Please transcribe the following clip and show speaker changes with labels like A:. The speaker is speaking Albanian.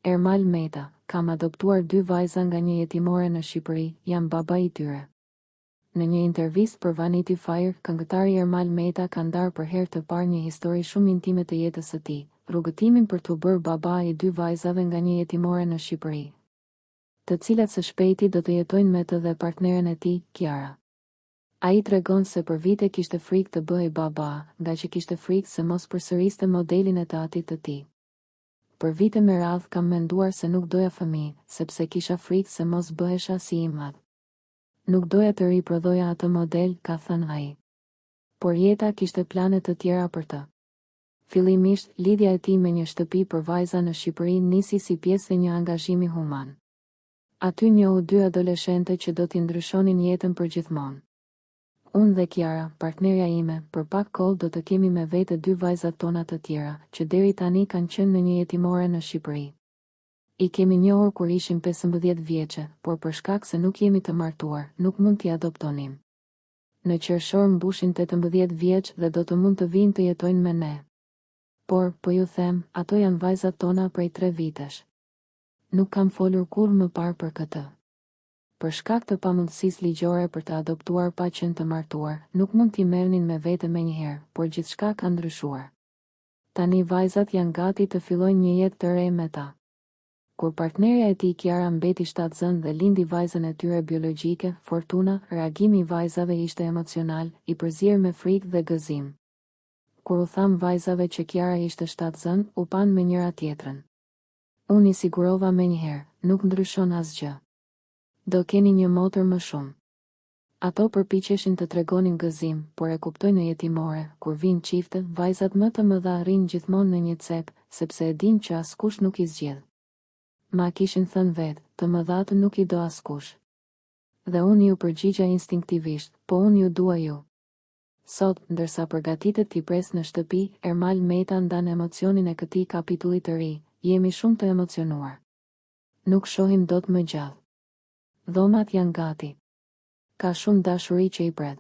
A: Ermal Meta, kam adoptuar 2 vajza nga një jetimore në Shqipëri, jam baba i tyre. Në një intervistë për Vanity Fair, këngëtari Ermal Meta ka ndarë për herë të parë një histori shumë intime të jetës së tij, rrugëtimin për t'u bërë baba i 2 vajzave nga një jetimore në Shqipëri, të cilat së shpejti do të jetojnë me të dhe partneren e tij, Kiara. Ai tregon se për vite kishte frikë të bëhej baba, nga që kishte frikë se mos përsëriste modelin e tatit të tij. Për vite me radhë kam menduar se nuk doja fëmijë, sepse kisha frikë se mos bëhesha si i madh. Nuk doja të riprodhoja atë model, ka thënë ai. Por jeta kishte plane të tjera për të. Fillimisht, lidhja e tij me një shtëpi për vajza në Shqipëri nisi si pjesë e një angazhimi human. Aty njohu 2 adoleshente që do t'i ndryshonin jetën përgjithmonë. Unë dhe Kiara, partnerja ime, për pak kohë do të kemi me vete 2 vajzat tona të tjera, që deri tani kanë qenë në një jetimore në Shqipëri. I kemi njohur kur ishim 15 vjeçe, por për shkak se nuk jemi të martuar, nuk mund t'i adoptonim. Në qershor mbushin 18 vjeç dhe do të mund të vinë të jetojnë me ne. Por, po ju them, ato janë vajzat tona prej 3 vitesh. Nuk kam folur kurrë më parë për këtë. Për shkak të pamundësisë ligjore për të adoptuar pa qenë të martuar, nuk mund t'i merrnin me vete menjëherë, por gjithçka ka ndryshuar. Tani vajzat janë gati të fillojnë një jetë të re me ta. Kur partnerja e tij Kiara mbeti shtatzën dhe lindi vajzën e tyre biologjike, Fortuna, reagimi i vajzave ishte emocional, i përzier me frikë dhe gëzim. Kur u tham vajzave që Kiara ishte shtatzën, u pan me njëra tjetrën. Unë i sigurova menjëherë, nuk ndryshon asgjë. Do keni një motër më shumë. Ato përpiqeshin të tregonin gëzim, por e kuptojnë në jetimore, kur vinë çifte, vajzat më të mëdha arrin gjithmonë në një cep, sepse e din që askush nuk i zgjedh. Ma kishin thënë vetë, të mëdhatë nuk i do askush. Dhe unë ju përgjigja instinktivisht, po unë ju dua ju. Sot, ndërsa përgatitet t'i pres në shtëpi, Ermal Meta ndan emocionin e këtij kapitulli të ri, jemi shumë të emocionuar. Nuk shohim dot më gjallë. Dhomat janë gati. Ka shumë dashuri që i pret.